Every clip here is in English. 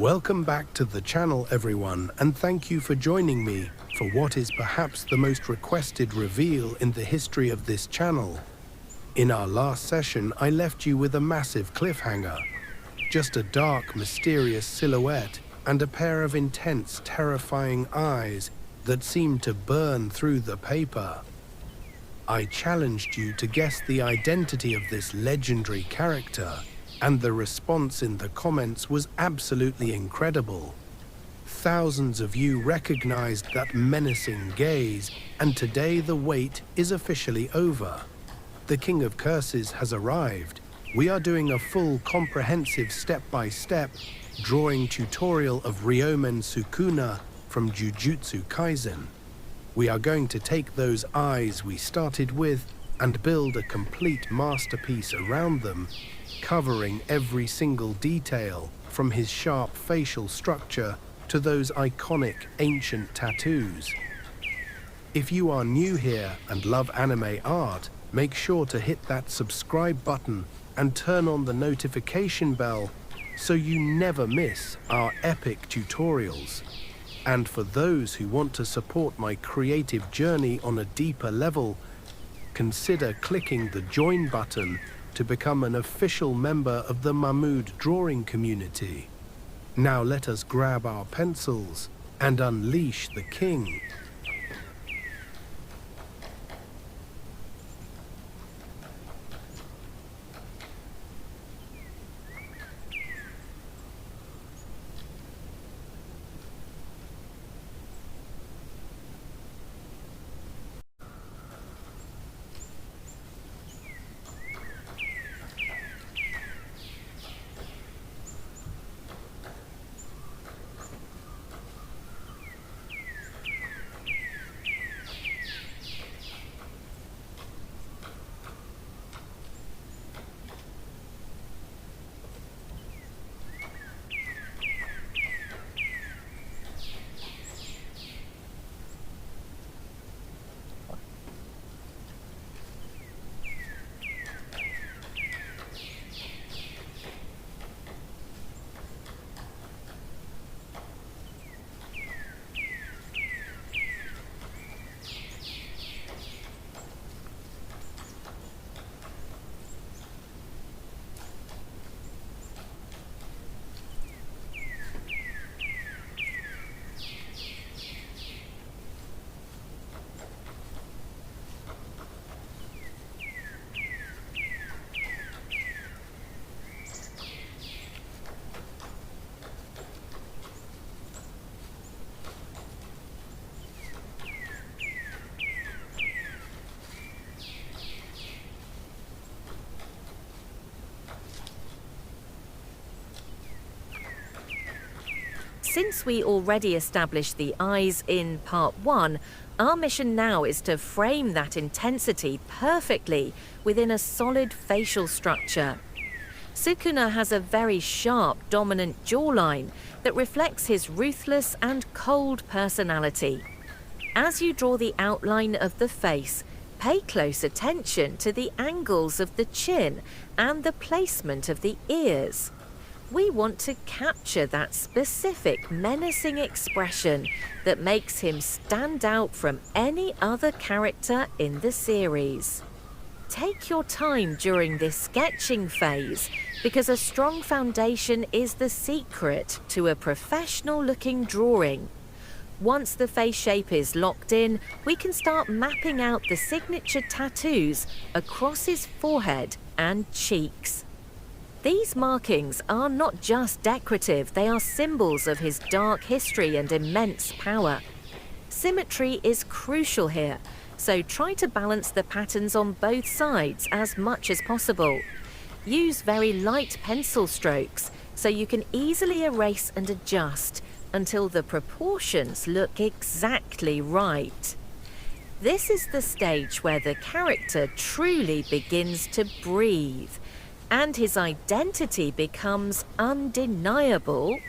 Welcome back to the channel, everyone, and thank you for joining me for what is perhaps the most requested reveal in the history of this channel. In our last session, I left you with a massive cliffhanger. Just a dark, mysterious silhouette and a pair of intense, terrifying eyes that seemed to burn through the paper. I challenged you to guess the identity of this legendary character, and the response in the comments was absolutely incredible. Thousands of you recognized that menacing gaze, and today the wait is officially over. The King of Curses has arrived. We are doing a full, comprehensive step-by-step drawing tutorial of Ryomen Sukuna from Jujutsu Kaisen. We are going to take those eyes we started with and build a complete masterpiece around them, covering every single detail from his sharp facial structure to those iconic ancient tattoos. If you are new here and love anime art, make sure to hit that subscribe button and turn on the notification bell so you never miss our epic tutorials. And for those who want to support my creative journey on a deeper level, consider clicking the join button to become an official member of the Mahmood drawing community. Now let us grab our pencils and unleash the king. Since we already established the eyes in part 1, our mission now is to frame that intensity perfectly within a solid facial structure. Sukuna has a very sharp, dominant jawline that reflects his ruthless and cold personality. As you draw the outline of the face, pay close attention to the angles of the chin and the placement of the ears. We want to capture that specific menacing expression that makes him stand out from any other character in the series. Take your time during this sketching phase, because a strong foundation is the secret to a professional-looking drawing. Once the face shape is locked in, we can start mapping out the signature tattoos across his forehead and cheeks. These markings are not just decorative, they are symbols of his dark history and immense power. Symmetry is crucial here, so try to balance the patterns on both sides as much as possible. Use very light pencil strokes so you can easily erase and adjust until the proportions look exactly right. This is the stage where the character truly begins to breathe, and his identity becomes undeniable.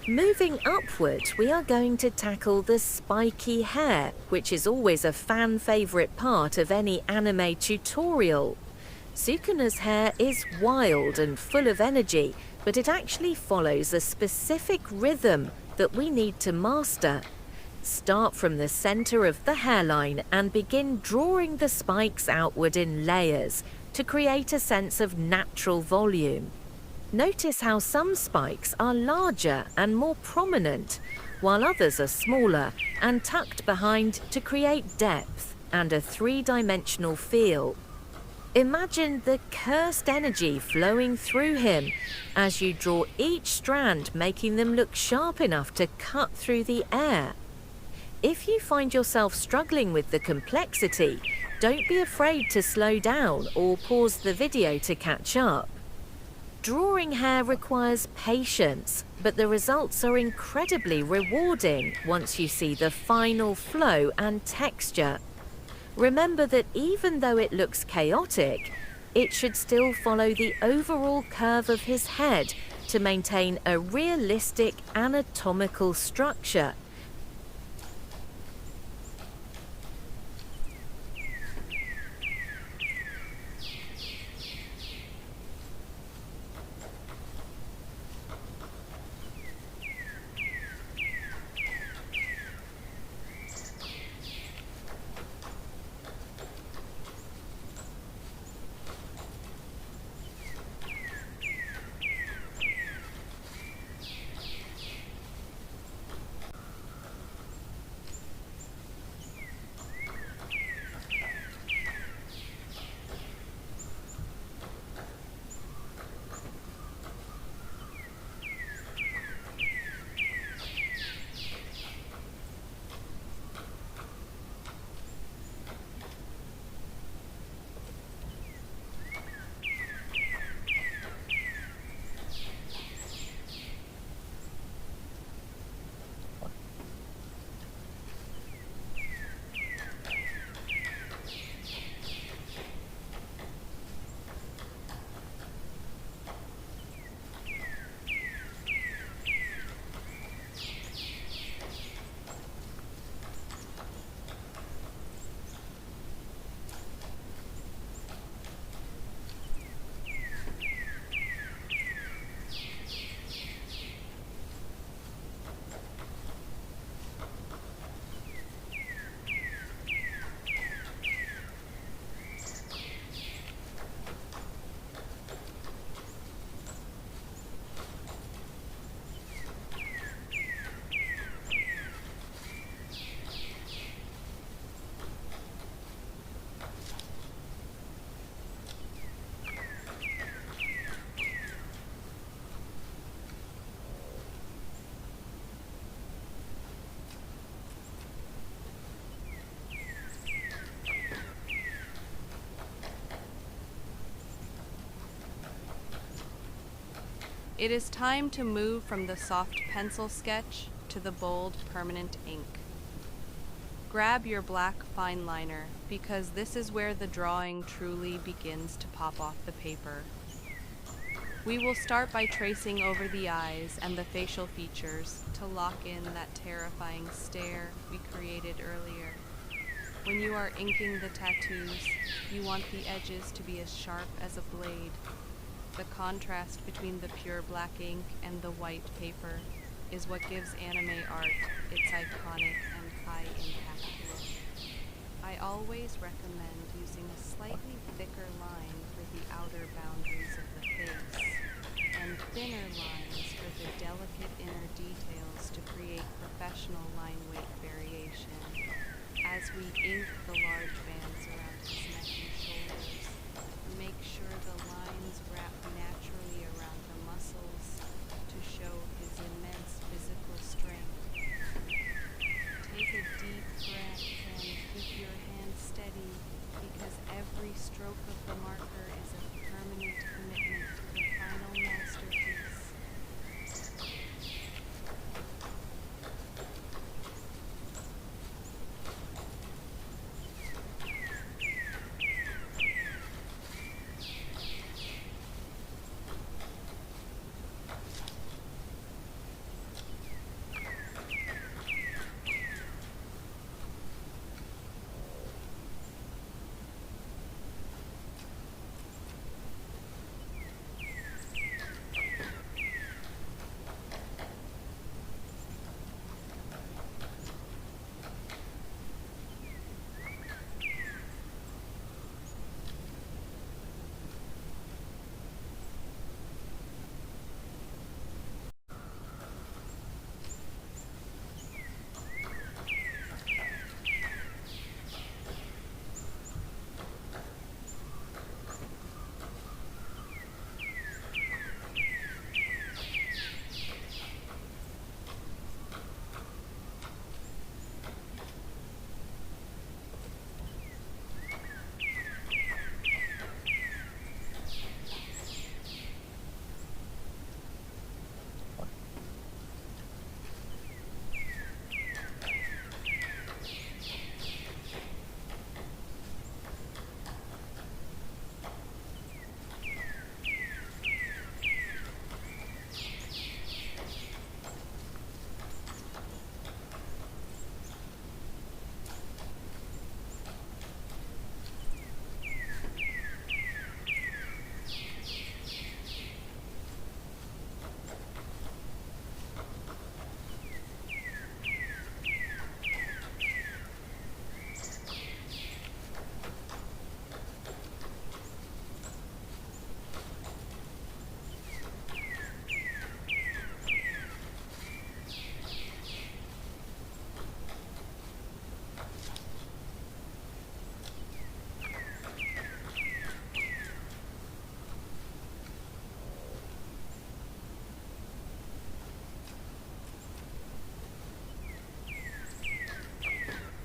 Moving upward, we are going to tackle the spiky hair, which is always a fan favourite part of any anime tutorial. Sukuna's hair is wild and full of energy, but it actually follows a specific rhythm that we need to master. Start from the centre of the hairline and begin drawing the spikes outward in layers to create a sense of natural volume. Notice how some spikes are larger and more prominent, while others are smaller and tucked behind to create depth and a three-dimensional feel. Imagine the cursed energy flowing through him as you draw each strand, making them look sharp enough to cut through the air. If you find yourself struggling with the complexity, don't be afraid to slow down or pause the video to catch up. Drawing hair requires patience, but the results are incredibly rewarding once you see the final flow and texture. Remember that even though it looks chaotic, it should still follow the overall curve of his head to maintain a realistic anatomical structure. It is time to move from the soft pencil sketch to the bold permanent ink. Grab your black fine liner because this is where the drawing truly begins to pop off the paper. We will start by tracing over the eyes and the facial features to lock in that terrifying stare we created earlier. When you are inking the tattoos, you want the edges to be as sharp as a blade. The contrast between the pure black ink and the white paper is what gives anime art its iconic and high-impact look. I always recommend using a slightly thicker line for the outer boundaries of the face, and thinner lines for the delicate inner details to create professional line weight variation. As we ink the large bands around his neck and shoulders, make sure the lines wrap naturally around the muscles to show his immense physical strength. Take a deep breath and keep your hand steady, because every stroke of the marker is a permanent commitment to the final masterpiece.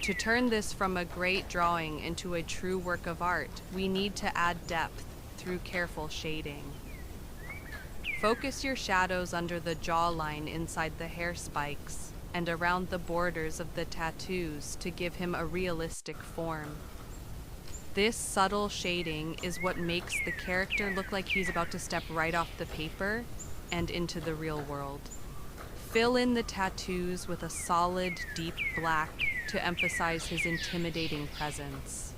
To turn this from a great drawing into a true work of art, we need to add depth through careful shading. Focus your shadows under the jawline inside the hair spikes and around the borders of the tattoos to give him a realistic form. This subtle shading is what makes the character look like he's about to step right off the paper and into the real world. Fill in the tattoos with a solid, deep black to emphasize his intimidating presence.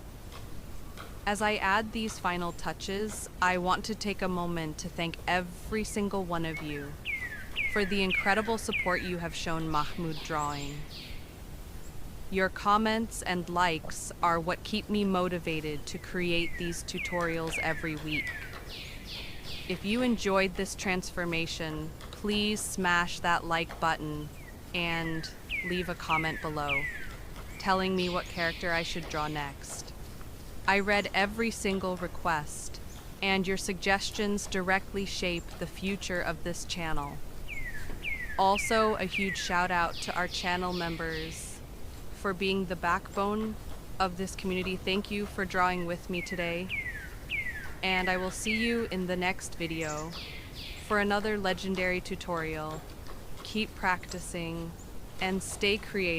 As I add these final touches, I want to take a moment to thank every single one of you for the incredible support you have shown Mahmoud Drawing. Your comments and likes are what keep me motivated to create these tutorials every week. If you enjoyed this transformation, please smash that like button and leave a comment below, telling me what character I should draw next. I read every single request, and your suggestions directly shape the future of this channel. Also, a huge shout out to our channel members for being the backbone of this community. Thank you for drawing with me today, and I will see you in the next video for another legendary tutorial. Keep practicing and stay creative.